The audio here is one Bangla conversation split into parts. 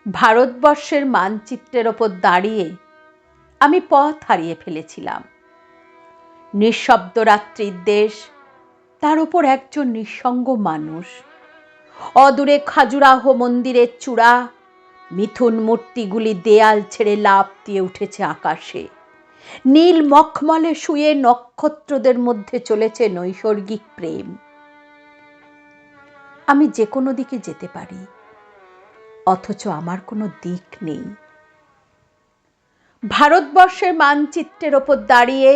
ভারতবর্ষের মানচিত্রের ওপর দাঁড়িয়ে আমি পথ হারিয়ে ফেলেছিলাম। নিঃশব্দ রাত্রির দেশ, তার উপর একজন নিঃসঙ্গ মানুষ। অদূরে খাজুরাহ মন্দিরের চূড়া, মিথুন মূর্তিগুলি দেয়াল ছেড়ে লাফ দিয়ে উঠেছে আকাশে। নীল মখমলে শুয়ে নক্ষত্রদের মধ্যে চলেছে নৈসর্গিক প্রেম। আমি যে কোনো দিকে যেতে পারি, অথচ আমার কোনো দিক নেই। ভারতবর্ষের মানচিত্রের ওপর দাঁড়িয়ে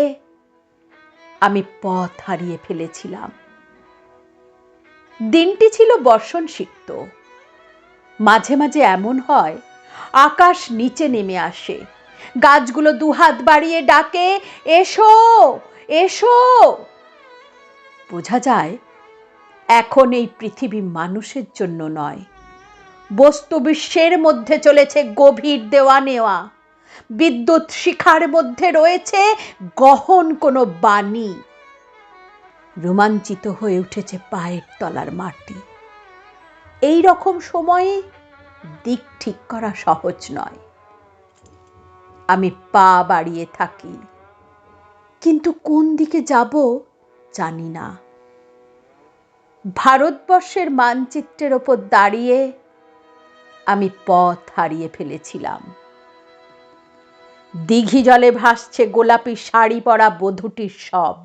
আমি পথ হারিয়ে ফেলেছিলাম। দিনটি ছিল বর্ষণসিক্ত। মাঝে মাঝে এমন হয়, আকাশ নিচে নেমে আসে, গাছগুলো দুহাত বাড়িয়ে ডাকে, এসো এসো। বোঝা যায় এখন এই পৃথিবী মানুষের জন্য নয়, বস্তু বিশ্বের মধ্যে চলেছে গভীর দেওয়া নেওয়া। বিদ্যুৎ শিখার মধ্যে রয়েছে গহন কোনো বাণী। রোমাঞ্চিত হয়ে উঠেছে পায়ের তলার মাটি। এই রকম সময়ে দিক ঠিক করা সহজ নয়। আমি পা বাড়িয়ে থাকি, কিন্তু কোন দিকে যাব জানি না। ভারতবর্ষের মানচিত্রের ওপর দাঁড়িয়ে আমি পথ হারিয়ে ফেলেছিলাম। দিঘি জলে ভাসছে গোলাপি শাড়ি পরা বধূটির শব।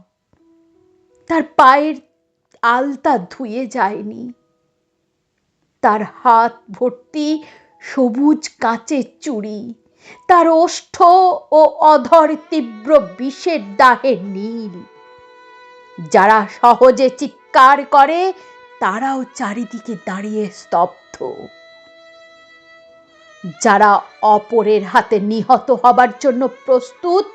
তার পায়ের আলতা ধুয়ে যায়নি। তার হাত ভর্তি সবুজ কাঁচের চুড়ি, তার ওষ্ঠ ও অধর তীব্র বিষের দাহের নীল। যারা সহজে চিৎকার করে তারাও চারিদিকে দাঁড়িয়ে স্তব্ধ। যারা অপরের হাতে নিহত হবার জন্য প্রস্তুত,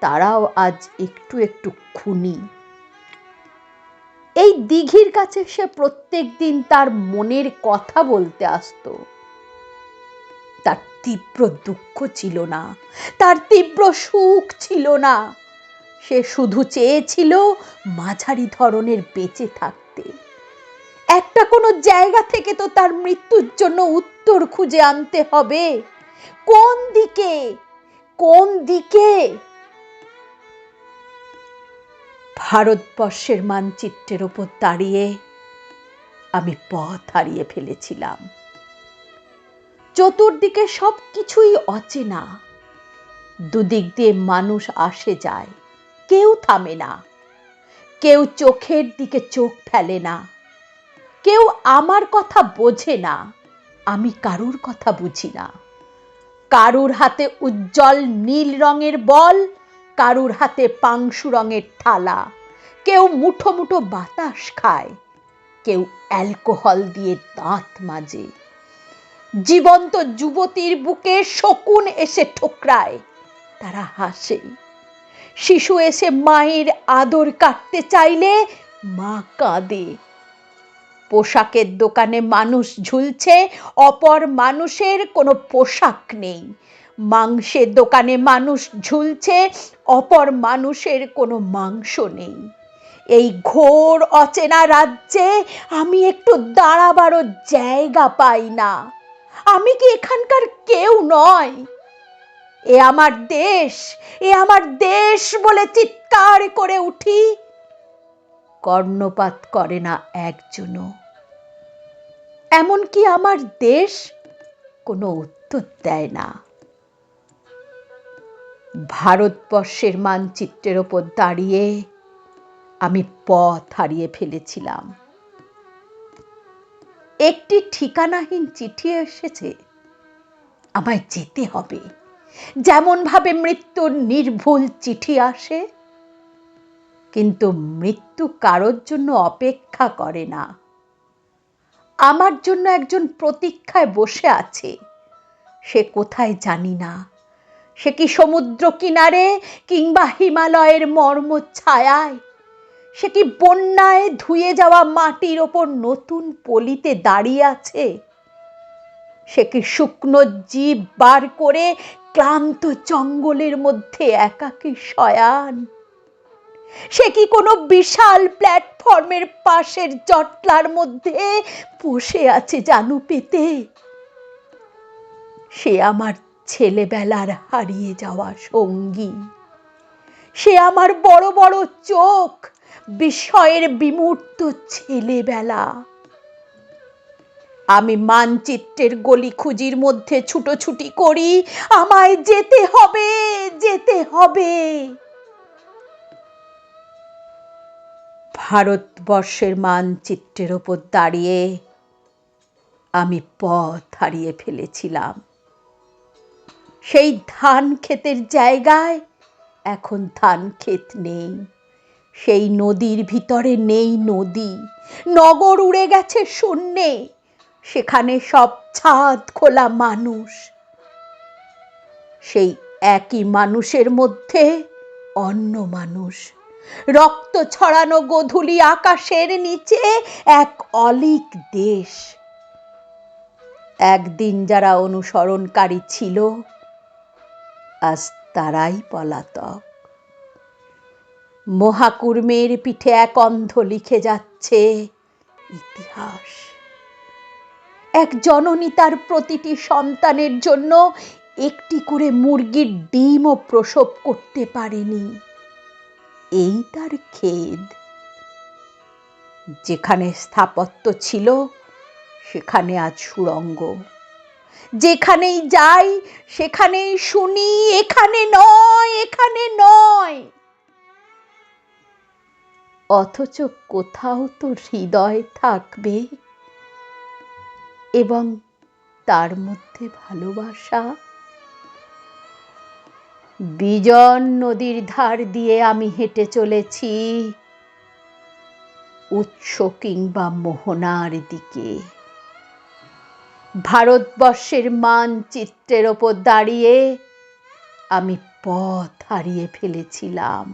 তারাও আজ একটু একটু খুনি। এই দিঘির কাছে সে প্রত্যেক দিন তার মনের কথা বলতে আসতো। তার তীব্র দুঃখ ছিল না, তার তীব্র সুখ ছিল না। সে শুধু চেয়েছিল মাঝারি ধরনের বেঁচে থাকতে। একটা কোনো জায়গা থেকে তো তার মৃত্যুর জন্য উত্তর খুঁজে আনতে হবে। কোন দিকে, কোন দিকে? ভারতবর্ষের মানচিত্রের ওপর দাঁড়িয়ে আমি পথ হারিয়ে ফেলেছিলাম। চতুর্দিকে সব কিছুই অচেনা। দুদিক দিয়ে মানুষ আসে যায়, কেউ থামে না। কেউ চোখের দিকে চোখ ফেলে না। কেউ আমার কথা বোঝে না, আমি কারুর কথা বুঝি না। কারুর হাতে উজ্জ্বল নীল রঙের বল, কারুর হাতে পাংশু রঙের থালা। কেউ মুঠো মুঠো বাতাস খায়, কেউ অ্যালকোহল দিয়ে দাঁত মাজে। জীবন্ত যুবতীর বুকে শকুন এসে ঠোকরায়, তারা হাসে। শিশু এসে মায়ের আদর কাটতে চাইলে মা কাঁদে। পোশাকের দোকানে মানুষ ঝুলছে, অপর মানুষের কোনো পোশাক নেই। মাংসের দোকানে মানুষ ঝুলছে, অপর মানুষের কোনো মাংস নেই। এই ঘোর অচেনা রাজ্যে আমি একটু দাঁড়াবারও জায়গা পাই না। আমি কি এখানকার কেউ নয়? এ আমার দেশ, এ আমার দেশ বলে চিৎকার করে উঠি, কর্ণপাত করে না একজনও। এমনকি আমার দেশ কোনো উত্তর দেয় না। ভারতবর্ষের মানচিত্রের ওপর দাঁড়িয়ে আমি পথ হারিয়ে ফেলেছিলাম। একটি ঠিকানাহীন চিঠি এসেছে, আমায় যেতে হবে। যেমন ভাবে মৃত্যুর নির্ভুল চিঠি আসে, কিন্তু মৃত্যু কারোর জন্য অপেক্ষা করে না। আমার জন্য একজন প্রতীক্ষায় বসে আছে। সে কোথায় জানি না। সে কি সমুদ্র কিনারে, কিংবা হিমালয়ের মর্ম ছায়ায়? সে কি বন্যায় ধুয়ে যাওয়া মাটির ওপর নতুন পলিতে দাঁড়িয়ে আছে? সে কি শুকনো জীব বার করে ক্লান্ত জঙ্গলের মধ্যে একাকী শয়ান? সে কি কোনো বিশাল প্ল্যাটফর্মের পাশের জটলার মধ্যে বসে আছে জানু পেতে? সে আমার ছেলেবেলার হারিয়ে যাওয়া সঙ্গী, সে আমার বড় বড় চোখ, বিস্ময়ের বিমূর্ত ছেলেবেলা। আমি মানচিত্রের গলিখুঁজির মধ্যে ছুটোছুটি করি, আমায় যেতে হবে, যেতে হবে। ভারতবর্ষের মানচিত্রের ওপর দাঁড়িয়ে আমি পথ হারিয়ে ফেলেছিলাম। সেই ধান ক্ষেতের জায়গায় এখন ধান ক্ষেত নেই, সেই নদীর ভিতরে নেই নদী, নগর উড়ে গেছে শূন্যে, সেখানে সব ছাদ খোলা মানুষ। সেই একই মানুষের মধ্যে অন্য মানুষ, রক্ত ছড়ানো গোধূলি আকাশের নিচে এক অলীক দেশ। একদিন যারা অনুসরণকারী ছিল, আজ তারাই পলাতক। মহাকুর্মের পিঠে এক অন্ধ লিখে যাচ্ছে ইতিহাস। এক জননী তার প্রতিটি সন্তানের জন্য একটি করে মুরগির ডিমও প্রসব করতে পারেনি, এই তার খেদ। যেখানে স্থাপত্য ছিল সেখানে আজ সুড়ঙ্গ, যেখানেই যাই সেখানেই শুনি এখানে নয়, এখানে নয়। অথচ কোথাও তো হৃদয় থাকবে এবং তার মধ্যে ভালোবাসা। বিজন নদীর ধার দিয়ে আমি হেঁটে চলেছি উৎস কিংবা মোহনার দিকে। ভারতবর্ষের মানচিত্রের ওপর দাঁড়িয়ে আমি পথ হারিয়ে ফেলেছিলাম।